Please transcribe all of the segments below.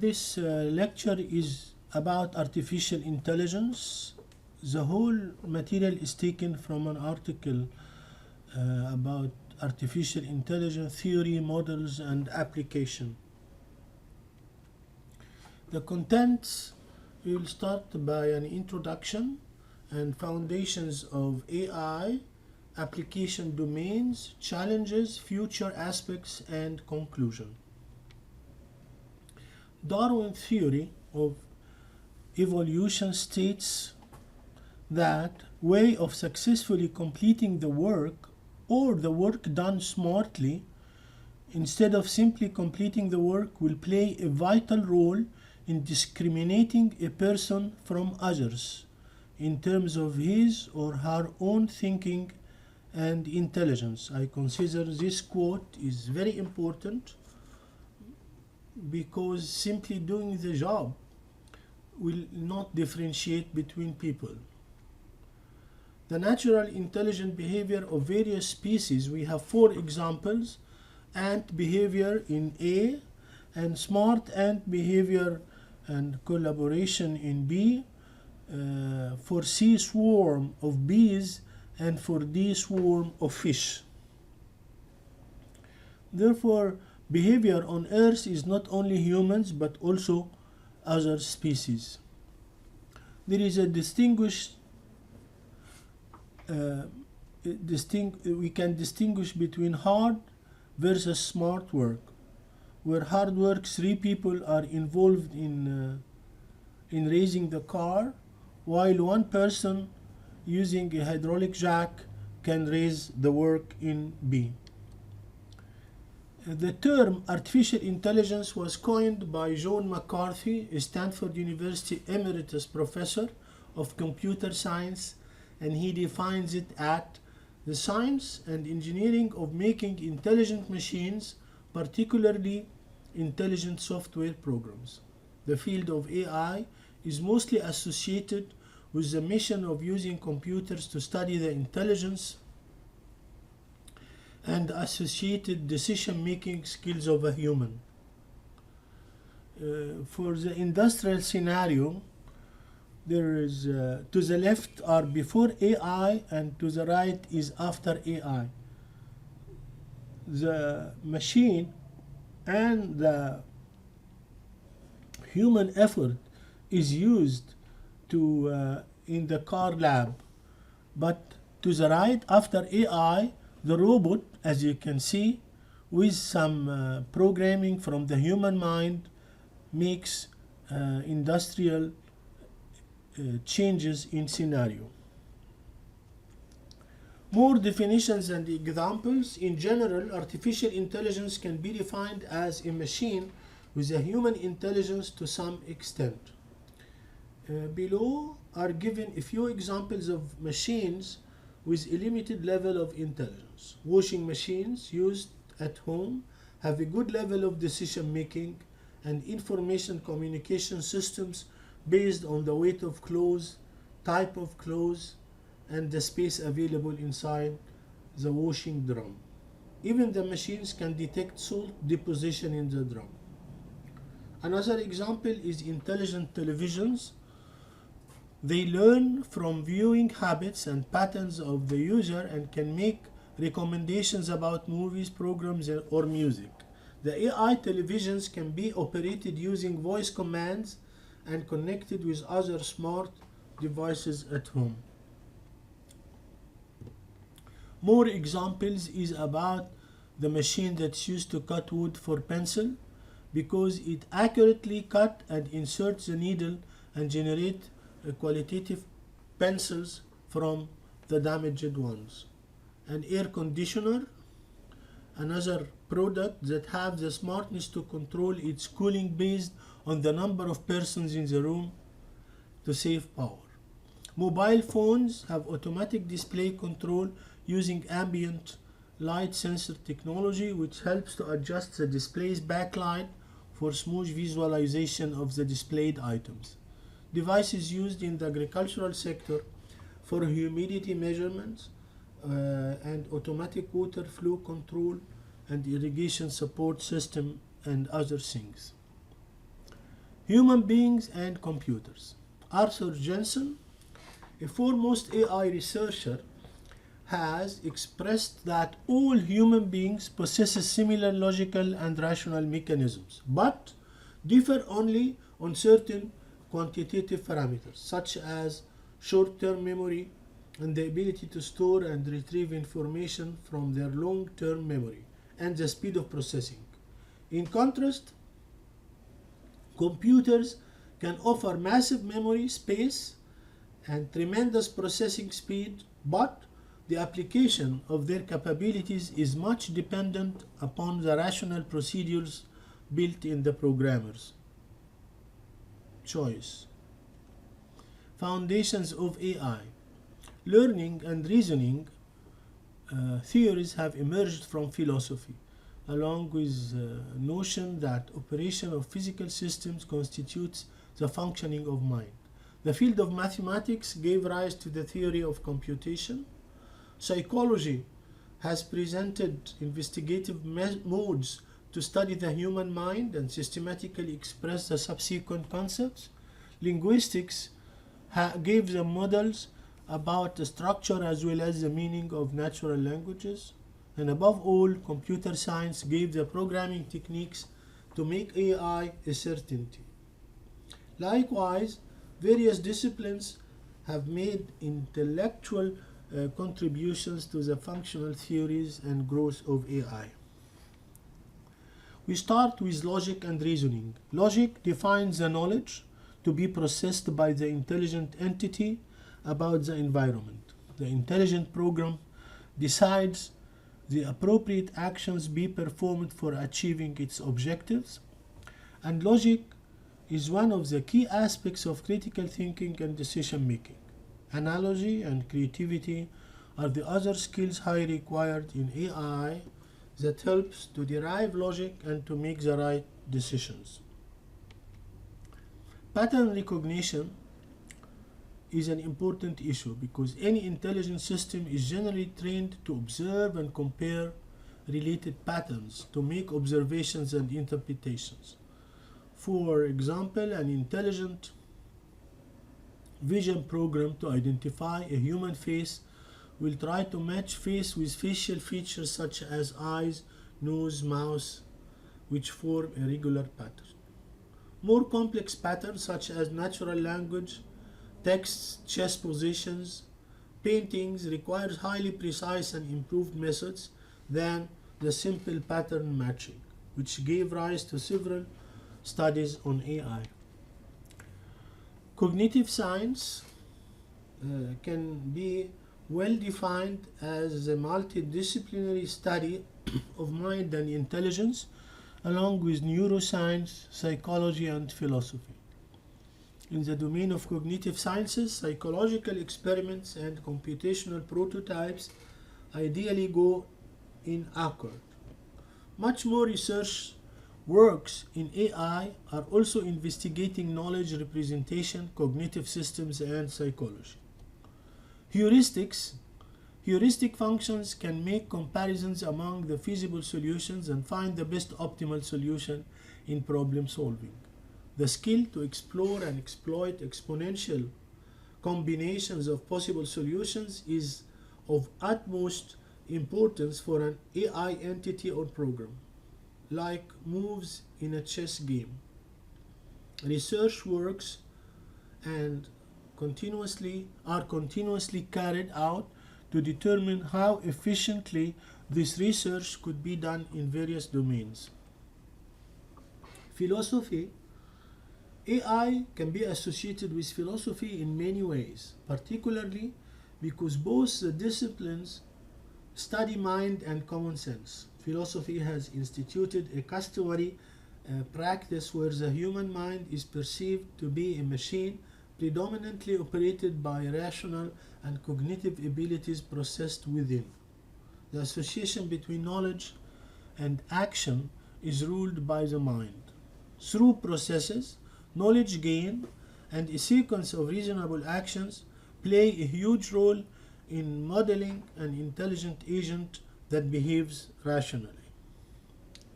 This lecture is about artificial intelligence. The whole material is taken from an article about artificial intelligence theory, models, and application. The contents will start by an introduction and foundations of AI, application domains, challenges, future aspects, and conclusion. Darwin theory of evolution states that way of successfully completing the work or the work done smartly instead of simply completing the work will play a vital role in discriminating a person from others in terms of his or her own thinking and intelligence. I consider this quote is very important because simply doing the job will not differentiate between people. The natural intelligent behavior of various species, we have 4 examples: ant behavior in A, and smart ant behavior and collaboration in B, for C swarm of bees, and for D swarm of fish. Therefore, behavior on Earth is not only humans but also other species. There is a we can distinguish between hard versus smart work. Where hard work, 3 people are involved in raising the car, while 1 person using a hydraulic jack can raise the work in B. The term artificial intelligence was coined by John McCarthy, a Stanford University emeritus professor of computer science, and he defines it at the science and engineering of making intelligent machines, particularly intelligent software programs. The field of AI is mostly associated with the mission of using computers to study the intelligence and associated decision-making skills of a human. For the industrial scenario, there is to the left are before AI and to the right is after AI. The machine and the human effort is used to in the car lab, but to the right after AI, the robot, as you can see, with some programming from the human mind, makes industrial changes in scenario. More definitions and examples. In general, artificial intelligence can be defined as a machine with a human intelligence to some extent. Below are given a few examples of machines with a limited level of intelligence. Washing machines used at home have a good level of decision making, and information communication systems based on the weight of clothes, type of clothes, and the space available inside the washing drum. Even the machines can detect salt deposition in the drum. Another example is intelligent televisions. They learn from viewing habits and patterns of the user and can make recommendations about movies, programs, or music. The AI televisions can be operated using voice commands and connected with other smart devices at home. More examples is about the machine that's used to cut wood for pencil, because it accurately cut and inserts the needle and generate qualitative pencils from the damaged ones. An air conditioner, another product that have the smartness to control its cooling based on the number of persons in the room to save power. Mobile phones have automatic display control using ambient light sensor technology, which helps to adjust the display's backlight for smooth visualization of the displayed items. Devices used in the agricultural sector for humidity measurements and automatic water flow control and irrigation support system and other things. Human beings and computers. Arthur Jensen, a foremost AI researcher, has expressed that all human beings possess similar logical and rational mechanisms, but differ only on certain quantitative parameters, such as short-term memory and the ability to store and retrieve information from their long-term memory, and the speed of processing. In contrast, computers can offer massive memory space and tremendous processing speed, but the application of their capabilities is much dependent upon the rational procedures built in the programmer's choice. Foundations of AI. Learning and reasoning theories have emerged from philosophy, along with the notion that operation of physical systems constitutes the functioning of mind. The field of mathematics gave rise to the theory of computation. Psychology has presented investigative modes to study the human mind and systematically express the subsequent concepts. Linguistics gave the models about the structure as well as the meaning of natural languages. And above all, computer science gave the programming techniques to make AI a certainty. Likewise, various disciplines have made intellectual contributions to the functional theories and growth of AI. We start with logic and reasoning. Logic defines the knowledge to be processed by the intelligent entity about the environment. The intelligent program decides the appropriate actions be performed for achieving its objectives, and logic is one of the key aspects of critical thinking and decision making. Analogy and creativity are the other skills highly required in AI that helps to derive logic and to make the right decisions. Pattern recognition is an important issue because any intelligent system is generally trained to observe and compare related patterns to make observations and interpretations. For example, an intelligent vision program to identify a human face will try to match face with facial features such as eyes, nose, mouth, which form a regular pattern. More complex patterns such as natural language, texts, chest positions, paintings requires highly precise and improved methods than the simple pattern matching, which gave rise to several studies on AI. Cognitive science can be well defined as a multidisciplinary study of mind and intelligence, along with neuroscience, psychology, and philosophy. In the domain of cognitive sciences, psychological experiments and computational prototypes ideally go in accord. Much more research works in AI are also investigating knowledge representation, cognitive systems, and psychology. Heuristic functions can make comparisons among the feasible solutions and find the best optimal solution in problem solving. The skill to explore and exploit exponential combinations of possible solutions is of utmost importance for an AI entity or program, like moves in a chess game. Research works and are continuously carried out to determine how efficiently this research could be done in various domains. Philosophy. AI can be associated with philosophy in many ways, particularly because both the disciplines study mind and common sense. Philosophy has instituted a customary practice where the human mind is perceived to be a machine predominantly operated by rational and cognitive abilities processed within. The association between knowledge and action is ruled by the mind. Through processes, knowledge gain and a sequence of reasonable actions play a huge role in modeling an intelligent agent that behaves rationally.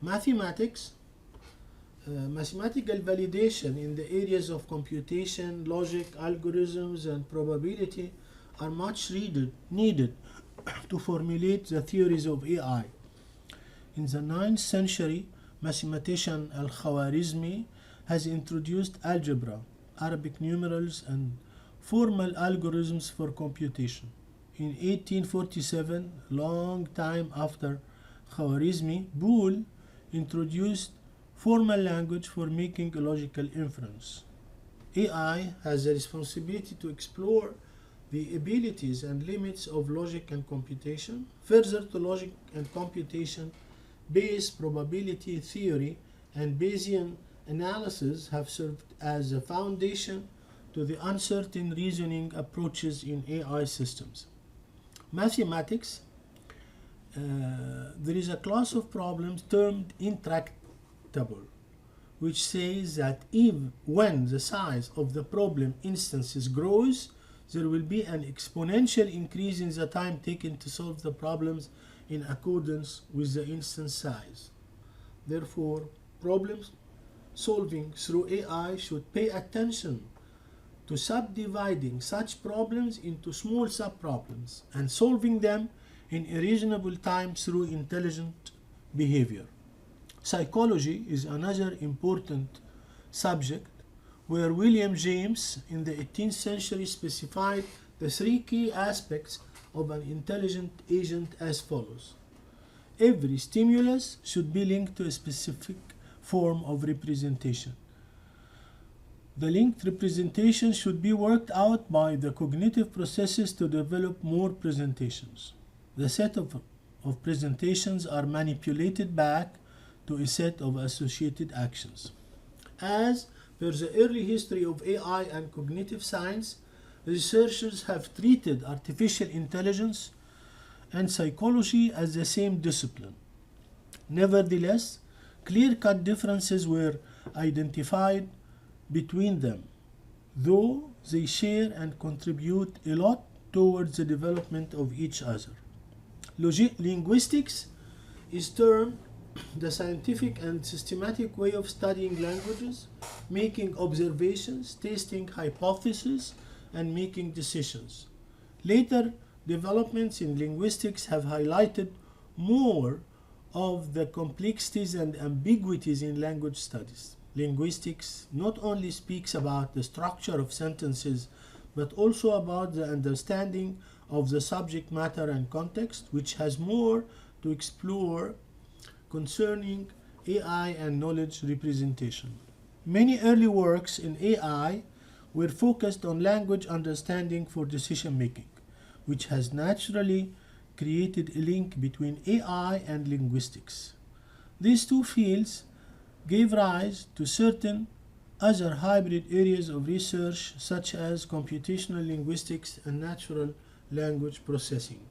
Mathematics Mathematical validation in the areas of computation, logic, algorithms, and probability are much needed to formulate the theories of AI. In the 9th century, mathematician Al-Khwarizmi has introduced algebra, Arabic numerals, and formal algorithms for computation. In 1847, long time after Khwarizmi, Boole introduced formal language for making a logical inference. AI has a responsibility to explore the abilities and limits of logic and computation. Further to logic and computation, Bayes' probability theory and Bayesian analysis have served as a foundation to the uncertain reasoning approaches in AI systems. Mathematics, there is a class of problems termed intractable, which says that when the size of the problem instances grows, there will be an exponential increase in the time taken to solve the problems in accordance with the instance size. Therefore, problem solving through AI should pay attention to subdividing such problems into small subproblems and solving them in a reasonable time through intelligent behavior. Psychology is another important subject where William James in the 18th century specified the three key aspects of an intelligent agent as follows. Every stimulus should be linked to a specific form of representation. The linked representation should be worked out by the cognitive processes to develop more presentations. The set of presentations are manipulated back to a set of associated actions. As per the early history of AI and cognitive science, researchers have treated artificial intelligence and psychology as the same discipline. Nevertheless, clear-cut differences were identified between them, though they share and contribute a lot towards the development of each other. Linguistics is termed the scientific and systematic way of studying languages, making observations, testing hypotheses, and making decisions. Later developments in linguistics have highlighted more of the complexities and ambiguities in language studies. Linguistics not only speaks about the structure of sentences, but also about the understanding of the subject matter and context, which has more to explore concerning AI and knowledge representation. Many early works in AI were focused on language understanding for decision making, which has naturally created a link between AI and linguistics. These two fields gave rise to certain other hybrid areas of research such as computational linguistics and natural language processing.